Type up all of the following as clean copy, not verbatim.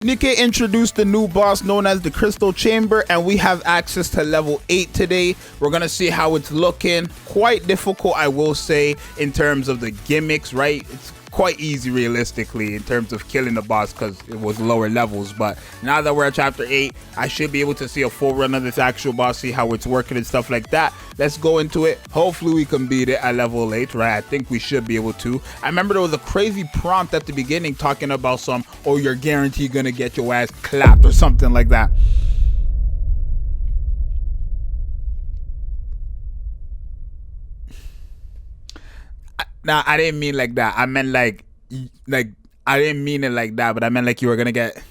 Nikke introduced the new boss known as the Crystal Chamber, and we have access to level 8 today. We're gonna see how it's looking. Quite difficult, I will say, in terms of the gimmicks, right? It's quite easy realistically in terms of killing the boss because it was lower levels, but now that we're at chapter 8, I should be able to see a full run of this actual boss, see how it's working and stuff like that. Let's go into it. Hopefully we can beat it at level 8, right? I think we should be able to. I remember there was a crazy prompt at the beginning talking about some, oh, you're guaranteed gonna get your ass clapped or something like that. Nah, I didn't mean like that. I meant like I didn't mean it like that, but I meant like you were gonna get.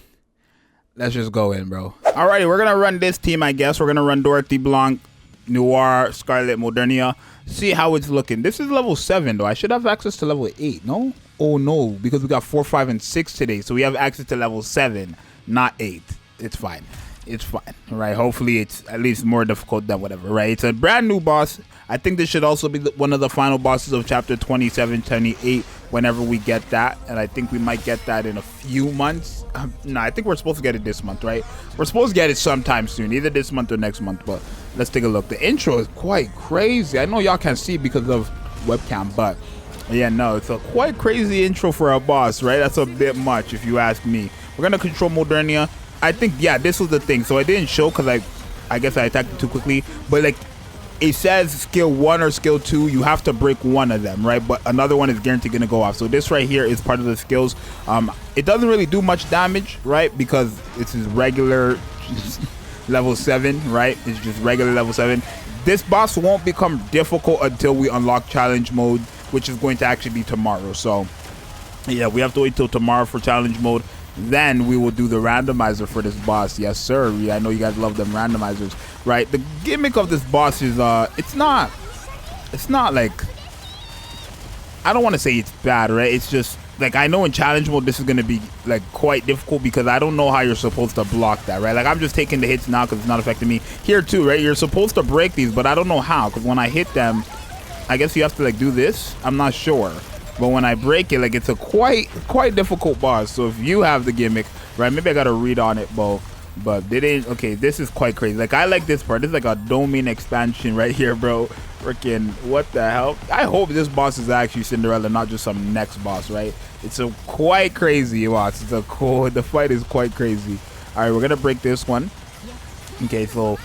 Let's just go in, bro. Alrighty, we're gonna run this team, I guess. We're gonna run Dorothy, Blanc, Noir, Scarlet, Modernia. See how it's looking. This is level 7 though. I should have access to level 8, no? Oh no, because we got 4, 5, and 6 today. So we have access to level 7, not 8. It's fine. It's fine, right? Hopefully it's at least more difficult than whatever, right? It's a brand new boss. I think this should also be one of the final bosses of chapter 27, 28, whenever we get that. And I think we might get that in a few months. No, I think we're supposed to get it this month, right? We're supposed to get it sometime soon, either this month or next month, but let's take a look. The intro is quite crazy. I know y'all can't see because of webcam, but yeah, no, it's a quite crazy intro for a boss, right? That's a bit much if you ask me. We're gonna control Modernia. I think, yeah, this was the thing. So I didn't show because I guess I attacked it too quickly. But like, it says skill 1 or skill 2, you have to break one of them, right? But another one is guaranteed gonna go off. So this right here is part of the skills. It doesn't really do much damage, right? Because it's just regular level 7, right? It's just regular level 7. This boss won't become difficult until we unlock challenge mode, which is going to actually be tomorrow. So yeah, we have to wait till tomorrow for challenge mode. Then we will do the randomizer for this boss. Yes sir, I know you guys love them randomizers, right? The gimmick of this boss is it's not like, I don't want to say it's bad, right? It's just like, I know in challenge mode this is going to be like quite difficult because I don't know how you're supposed to block that, right? Like, I'm just taking the hits now because it's not affecting me here too, right? You're supposed to break these, but I don't know how, because when I hit them, I guess you have to like do this. I'm not sure. But when I break it, like, it's a quite difficult boss. So if you have the gimmick, right, maybe I gotta read on it, but they didn't. Okay, this is quite crazy. Like, I like this part. This is like a domain expansion right here, bro. Freaking what the hell? I hope this boss is actually Cinderella, not just some next boss, right? It's a quite crazy boss. It's a cool. The fight is quite crazy. All right, we're gonna break this one. Okay, so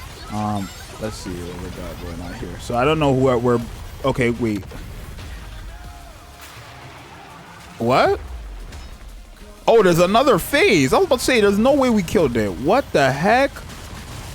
let's see what we got going on here. So I don't know who we're. Okay, wait. What? Oh, there's another phase. I was about to say, there's no way we killed it. What the heck?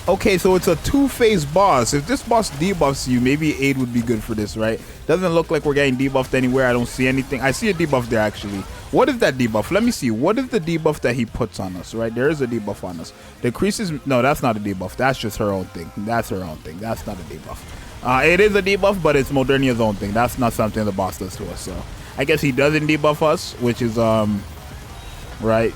Okay, so it's a 2-phase boss. If this boss debuffs you, maybe 8 would be good for this, right? Doesn't look like we're getting debuffed anywhere. I don't see anything. I see a debuff there, actually. What is that debuff? Let me see. What is the debuff that he puts on us, right? There is a debuff on us. Decreases... No, that's not a debuff. That's just her own thing. That's her own thing. That's not a debuff. It is a debuff, but it's Modernia's own thing. That's not something the boss does to us, so... I guess he doesn't debuff us, which is right.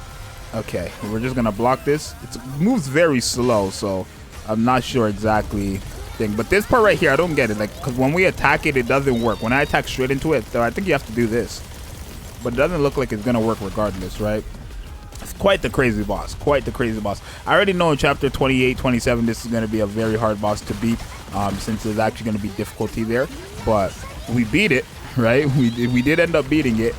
Okay, we're just gonna block this. It moves very slow, so I'm not sure exactly thing. But this part right here, I don't get it. Like, because when we attack it, it doesn't work. When I attack straight into it, though, I think you have to do this. But it doesn't look like it's gonna work regardless, right? It's quite the crazy boss. Quite the crazy boss. I already know in chapter 28, 27, this is gonna be a very hard boss to beat, since there's actually gonna be difficulty there. But we beat it. Right, we did end up beating it.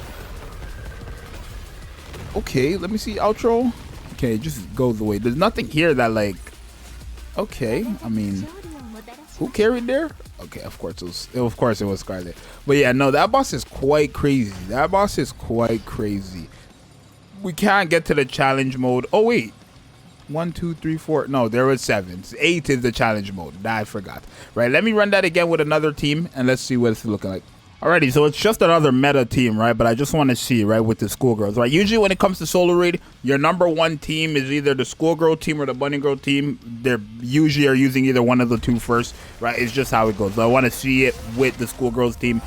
Okay, let me see outro. Okay, it just goes away. There's nothing here that like. Okay, I mean, who carried there? Okay, of course it was Scarlet. But yeah, no, that boss is quite crazy. That boss is quite crazy. We can't get to the challenge mode. Oh wait, 1, 2, 3, 4. No, there was 7. 8 is the challenge mode. I forgot. Right, let me run that again with another team and let's see what it's looking like. Alrighty, so it's just another meta team, right? But I just want to see, right, with the schoolgirls, right? Usually when it comes to solo raid, your #1 team is either the schoolgirl team or the bunny girl team. They're usually are using either one of the two first, right? It's just how it goes. So I want to see it with the schoolgirls team,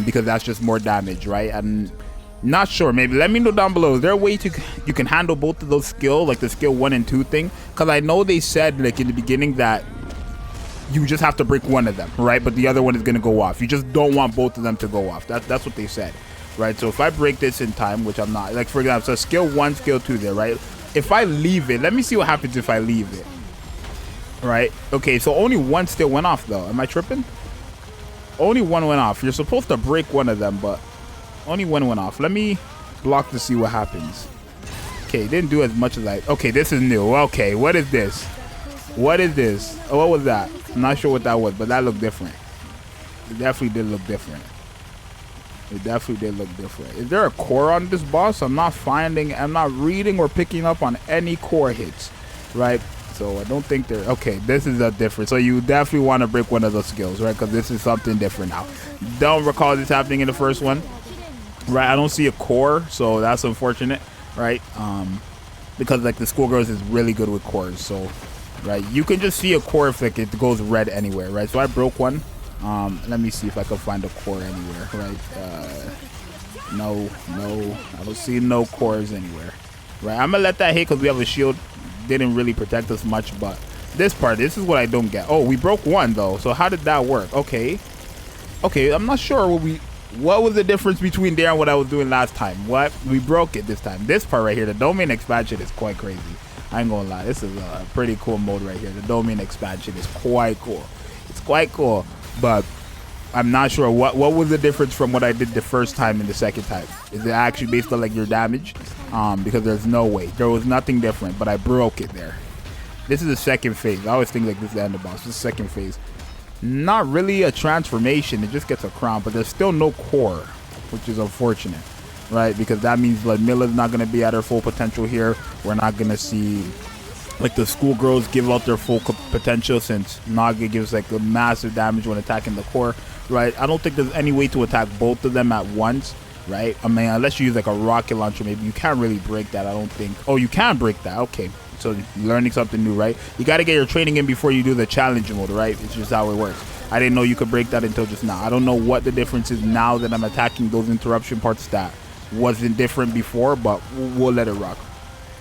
because that's just more damage, right? And not sure. Maybe let me know down below. Is there a way you can handle both of those skills, like the skill 1 and 2 thing? Because I know they said like in the beginning that you just have to break one of them, right? But the other one is going to go off. You just don't want both of them to go off. That's what they said, right? So if I break this in time, which I'm not, like for example, so skill 1, skill 2 there, right? if I leave it, let me see what happens if I leave it. Right? Okay, so only one still went off though. Am I tripping? Only one went off. You're supposed to break one of them, but only one went off. Let me block to see what happens. Okay, didn't do as much as I... Okay, this is new. Okay, what is this? What is this? Oh, what was that? I'm not sure what that was, but that looked different. It definitely did look different. It definitely did look different. Is there a core on this boss? I'm not reading or picking up on any core hits, right? So I don't think they're... Okay, this is a different. So you definitely want to break one of those skills, right? Because this is something different now. Don't recall this happening in the first one, right? I don't see a core, so that's unfortunate, right? Because like the schoolgirls is really good with cores, so right, you can just see a core if like it goes red anywhere, right? So I broke one. Let me see if I can find a core anywhere, right? No, I don't see no cores anywhere, right? I'm gonna let that hit because we have a shield. Didn't really protect us much, but this is what I don't get. Oh, we broke one though, so how did that work? Okay, I'm not sure what was the difference between there and what I was doing last time. What we broke it this time. This part right here, the domain expansion, is quite crazy. I ain't gonna lie, this is a pretty cool mode right here. The domain expansion is quite cool. It's quite cool, but I'm not sure what was the difference from what I did the first time and the second time. Is it actually based on like your damage? Because there's no way. There was nothing different, but I broke it there. This is the second phase. I always think like this is the end of boss. This is the second phase. Not really a transformation. It just gets a crown, but there's still no core, which is unfortunate, right? Because that means like Milla's not going to be at her full potential here. We're not going to see like the schoolgirls give out their full potential, since Naga gives like a massive damage when attacking the core, right? I don't think there's any way to attack both of them at once, right? I mean, unless you use like a rocket launcher, maybe you can't really break that. I don't think. Oh, you can break that. Okay, so learning something new, right? You got to get your training in before you do the challenge mode, right? It's just how it works. I didn't know you could break that until just now. I don't know what the difference is now that I'm attacking those interruption parts that wasn't different before, but we'll let it rock.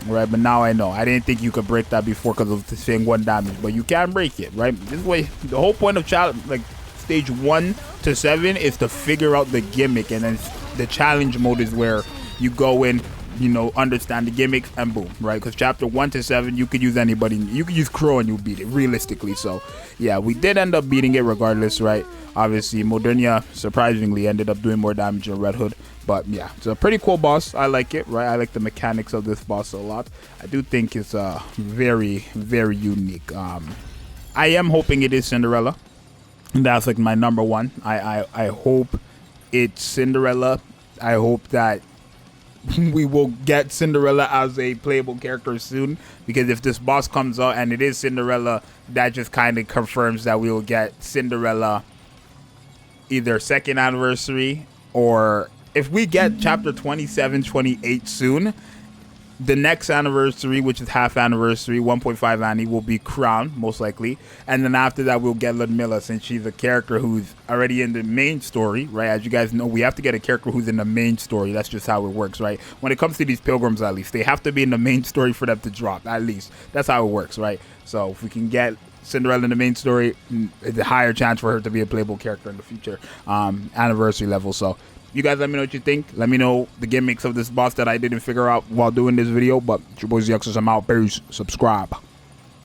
Right, but now I know. I didn't think you could break that before because of the same one damage, but you can break it, right? This way, the whole point of challenge, like stage 1 to 7, is to figure out the gimmick, and then the challenge mode is where you go in, you know, understand the gimmicks, and boom, right? Because chapter 1 to 7, you could use anybody. You could use Crow and you beat it realistically. So yeah, we did end up beating it regardless, right? Obviously, Modernia surprisingly ended up doing more damage than Red Hood. But yeah, it's a pretty cool boss. I like it, right? I like the mechanics of this boss a lot. I do think it's very, very unique. I am hoping it is Cinderella. That's like my number one. I hope it's Cinderella. I hope that we will get Cinderella as a playable character soon, because if this boss comes out and it is Cinderella, that just kind of confirms that we will get Cinderella either second anniversary, or if we get chapter 27, 28 soon, the next anniversary, which is half anniversary, 1.5 Annie, will be Crown, most likely. And then after that, we'll get Ludmilla, since she's a character who's already in the main story, right? As you guys know, we have to get a character who's in the main story. That's just how it works, right? When it comes to these pilgrims, at least, they have to be in the main story for them to drop, at least. That's how it works, right? So if we can get Cinderella in the main story, it's a higher chance for her to be a playable character in the future anniversary level. So you guys let me know what you think. Let me know the gimmicks of this boss that I didn't figure out while doing this video. But it's your boy Zxous. I'm out. Peace. Subscribe.